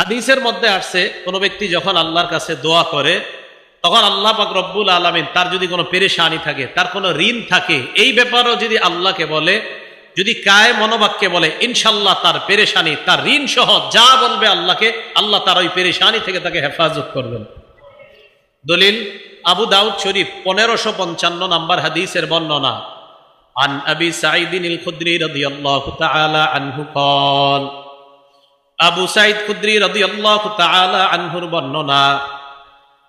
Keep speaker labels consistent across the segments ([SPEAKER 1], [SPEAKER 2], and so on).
[SPEAKER 1] হাদিসের মধ্যে আসছে কোন ব্যক্তি যখন আল্লাহর কাছে দোয়া করে তখন আল্লাহ পাক রব্বুল আলামিন তার যদি কোনো পেরেশানি থাকে, তার কোনো ঋণ থাকে, এই ব্যাপারেও যদি আল্লাহকে বলে, যদি কায়ে মনোবাক্যে বলে, ইনশাল্লাহ তার পেরেশানি, তার ঋণ সহ যা বলবে আল্লাহকে, আল্লাহ তার ওই পেরেশানি থেকে তাকে হেফাজত করবেন। দলিল আবু দাউদ শরীফ 1555 নম্বর হাদিসের বর্ণনা। আন আবি সাঈদিন আল খুদরি রাদিয়াল্লাহু তাআলা আনহু قال, আবু সাঈদ খুদরি রাদিয়াল্লাহু তাআলা আনহুর বর্ণনা,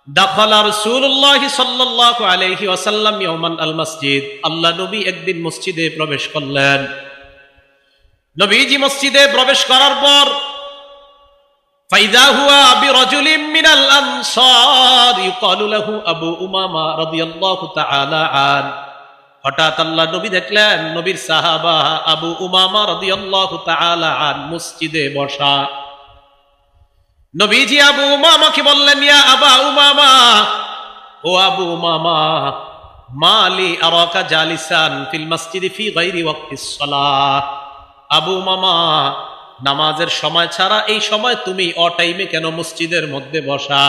[SPEAKER 1] দাখালা রাসূলুল্লাহ সাল্লাল্লাহু আলাইহি ওয়াসাল্লাম ইয়াওমান আল মসজিদ, আল্লাহ নবী একদিন মসজিদে প্রবেশ করলেন। নবীজি মসজিদে প্রবেশ করার পর ফাইদা হুয়া বিরাজুলিন মিনাল আনসার ইউকালু লাহু আবু উমামা রাদিয়াল্লাহু তাআলা আন, হঠাৎ আল্লাহ নবী দেখলেন নবীর সাহাবা আবু উমামা রাদিয়াল্লাহু তাআলা আন মসজিদে বসা। নবীজি আবু উমামাকে বললেন, ইয়া আবা উমামা, ও আবু উমামা, মালি আরাকা জালিসান ফিল মসজিদি ফি গায়রি ওয়াক্তিস সালাহ। আবু উমামা, নামাজের সময় ছাড়া এই সময় তুমি অটাইমে কেন মসজিদের মধ্যে বসা?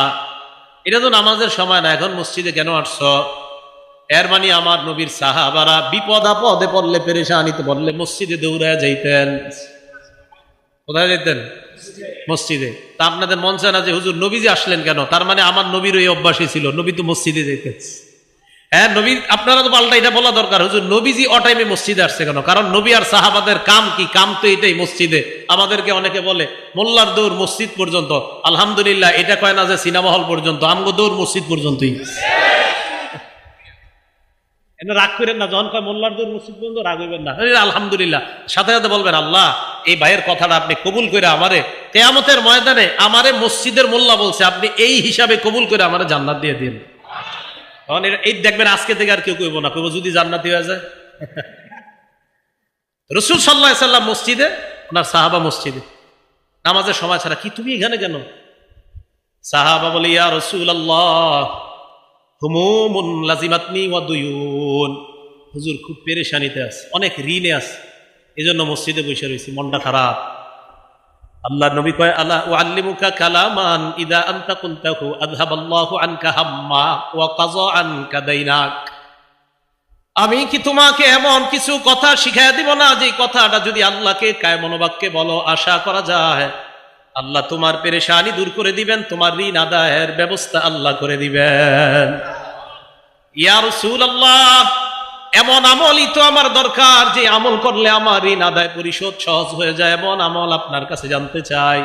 [SPEAKER 1] এটা তো নামাজের সময় না, এখন মসজিদে কেন আসছো? এর মানে আমার নবীর সাহাবারা বিপদ আপদে পড়লে, পেরেশানিতে পড়লে মসজিদে দৌড়ায় যাইতেন। কোথায় যাইতেন? মসজিদে। তা আপনাদের মন চায় না যে হুজুর নবীজি আসলেন কেন? তার মানে আমার নবীর ওই অভ্যাসই ছিল, নবী তো মসজিদে যেতেন। হ্যাঁ, নবী, আপনারা তো পাল্টা এটা বলা দরকার, হুজুর নবীজি অটাইমে মসজিদে আসছে কেন? কারণ নবী আর সাহাবাদের কাম কি? কাম তো এটাই, মসজিদে। আমাদেরকে অনেকে বলে মোল্লার দৌড় মসজিদ পর্যন্ত। আলহামদুলিল্লাহ, এটা কয় না যে সিনেমা হল পর্যন্ত, আমগো দৌড় মসজিদ পর্যন্তই। রাগ করেন না, যখন কয় মোল্লার দৌড় মসজিদ পর্যন্ত রাগ হইবেন না, আলহামদুলিল্লাহ। সাথে সাথে বলবেন, আল্লাহ এই ভাইয়ের কথাটা আপনি কবুল করে আমারে কিয়ামতের ময়দানে আমারে মসজিদের মোল্লা বলছে, আপনি এই হিসাবে কবুল করে আমারে জান্নাত দিয়ে দিন। তখন এই দেখবেন আজকে থেকে আর কেউ কইব না, কইব যদি জান্নাতি হয়ে যায়। রাসূল সাল্লাল্লাহু আলাইহি সাল্লাম মসজিদে, ওনার সাহাবা মসজিদে, নামাজের সময় ছাড়া। কি তুমি এখানে কেন? সাহাবা বলে, ইয়া রাসূলুল্লাহ, হুমুমুন লাজিমাতনি ওয়া দুয়ুন, হুজুর খুব পেরেশানিতে আছে, অনেক ঋণে আছে, এজন্য মসজিদে বসে রয়েছি, মনটা খারাপ। আল্লাহ নবী কয়, আলা উআল্লিমুকা কালামান ইদা আনতা কুনতাহু আযহাবাল্লাহু আনকা হাম্মা ওয়া কাযা আনকা দাইনাক। আমি কি তোমাকে এমন কিছু কথা শিখাইয়া দিব না, যে কথাটা যদি আল্লাহকে কায় মনোবাক্যে বলো, আশা করা যায় আল্লাহ তোমার পেরেশানি দূর করে দিবেন, তোমার ঋণ আদায়ের ব্যবস্থা আল্লাহ করে দিবেন। ইয়া রাসূলুল্লাহ, এমন আমলই তো আমার দরকার, যে আমল করলে আমার ঋণ আদায় পরিশোধ সহজ হয়ে যায়, এমন আমল আপনার কাছে জানতে চাই।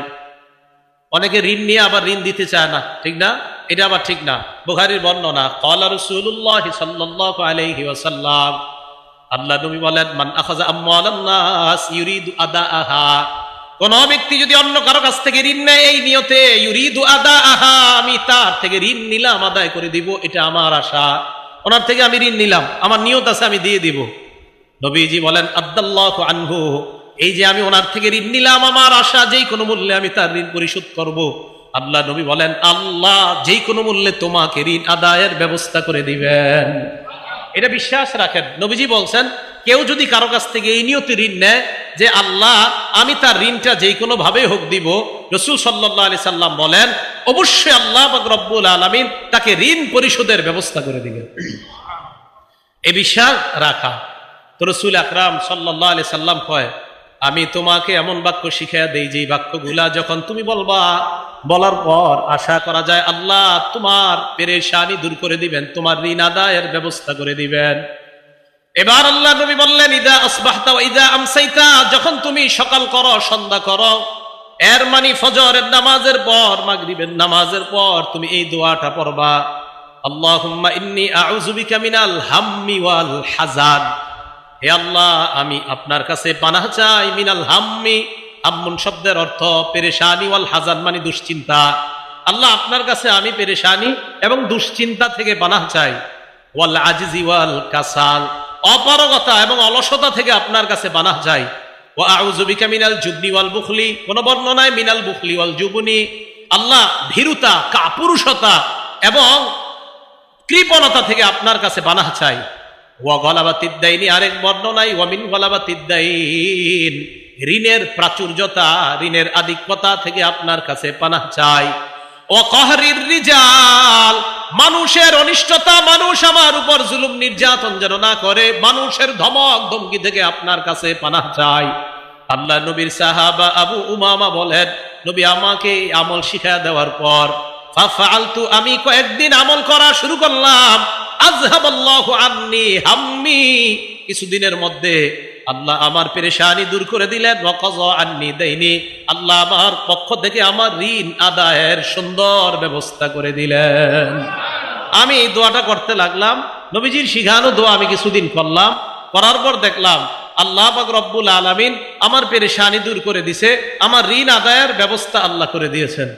[SPEAKER 1] অনেকে ঋণ নিয়ে আবার ঋণ দিতে চায় না, ঠিক না? এটা আবার ঠিক না। বুখারীর বর্ণনা, ক্বালা রাসূলুল্লাহ সাল্লাল্লাহু আলাইহি ওয়াসাল্লাম, আল্লাহ নবী বলেন, মান আখাযা আমওয়ালান নাস ইউরিদু আদাআহা, কোন ব্যক্তি যদি অন্য কারো কাছ থেকে ঋণ নেয় এই নিয়তে, ইউরিদু আদাআহা, আমি তার থেকে ঋণ নিলাম, আদায় করে দিব, এটা আমার আশা, ওনার থেকে আমি ঋণ নিলাম, আমার নিয়ত আছে আমি দিয়ে দিব। নবীজি বলেন, আদাল্লাহু আনহু, এই যে আমি ওনার থেকে ঋণ নিলাম, আমার আশা যেই কোনো মূল্যে আমি তার ঋণ পরিশোধ করব। আল্লাহ নবী বলেন, আল্লাহ যেই কোনো মূল্যে তোমাকে ঋণ আদায়ের ব্যবস্থা করে দিবেন। এটা বিশ্বাস রাখেন। নবীজি বলছেন, কেউ যদি কারো কাছ থেকে এই নিয়তে ঋণ নেয় যে আল্লাহ আমি তার ঋণটা যেই কোনো ভাবে হোক দিব, রাসূল সাল্লাল্লাহু আলাইহি সাল্লাম বলেন, অবশ্যই আল্লাহ পাক রব্বুল আলামিন তাকে ঋণ পরিশোধের ব্যবস্থা করে দিবেন। এই বিশ্বাস রাখা। তো রাসূল আকরাম সাল্লাল্লাহু আলাইহি সাল্লাম কয়, আমি তোমাকে এমন বাক্য শিখাইয়া দেই, যে বাক্যগুলা যখন তুমি বলবা, বলার পর আশা করা যায় আল্লাহ তোমার পেরেশানি দূর করে দিবেন, তোমার ঋণ আদায়ের ব্যবস্থা করে দিবেন। এবার আল্লাহ নবী বললেন, ইদা আসবাহতা ওয়া ইদা আমসাইতা, যখন তুমি সকাল করো, সন্ধ্যা করো, এর মানে ফজরের নামাজের পর, মাগরিবের নামাজের পর তুমি এই দোয়াটা পড়বা, আল্লাহুম্মা ইন্নী আউযু বিকা মিনাল হাম্মি ওয়াল হাযান, হে আল্লাহ আমি আপনার কাছে পানাহ চাই, মিনাল হাম্মি, হাম্মুন শব্দের অর্থ পেরেশানি, ওয়াল হাযান মানে দুশ্চিন্তা। আল্লাহ আপনার কাছে আমি পেরেশানি এবং দুশ্চিন্তা থেকে পানাহ চাই, ওয়াল আজিজি ওয়াল কাসাল, অপারগতা এবং অলসতা থেকে আপনার কাছে পানাহ চাই, ওয়া আউযু বিকা মিনাল জুবনি ওয়াল বুখলি, কোন বর্ণনায় মিনাল বুখলি ওয়াল জুবনি, আল্লাহ ভীরুতা, কাপুরুষতা এবং কৃপণতা থেকে আপনার কাছে পানাহ চাই। ওয়া গলাবাতিদ দাইনি, আরেক বর্ণনায় ওয়া মিন গলাবাতিদ দাইন, ঋণের প্রাচুর্যতা, ঋণের আধিক্যতা থেকে আপনার কাছে পানাহ চাই। ও কহরির রিজাল, মানুষের অনিষ্টতা, মানুষ আমার উপর জুলুম নির্যাতন যেন না করে, মানুষের ধমক ধমকি থেকে আপনার কাছে পানাহ চাই। আল্লাহ নবীর সাহাবা আবু উমামা বলেন, নবী আমাকে আমল শিখায়া দেওয়ার পর ফাফআলতু, আমি কয়েকদিন আমল করা শুরু করলাম। আযহাবাল্লাহু আন্নী হাম্মি, কিছুদিনের মধ্যে আল্লাহ আমার পেরেশানি দূর করে দিলেন। ওয়া কাযা আন্নী দাইনি, আল্লাহ আমার পক্ষ থেকে আমার ঋণ আদায়ের সুন্দর ব্যবস্থা করে দিলেন। আমি এই দোয়াটা করতে লাগলাম, নবীজির শিখানো দোয়া আমি কিছুদিন করলাম, করার পর দেখলাম আল্লাহ পাক রব্বুল আলামিন আমার পেরেশানি দূর করে দিছে, আমার ঋণ আদায়ের ব্যবস্থা আল্লাহ করে দিয়েছেন।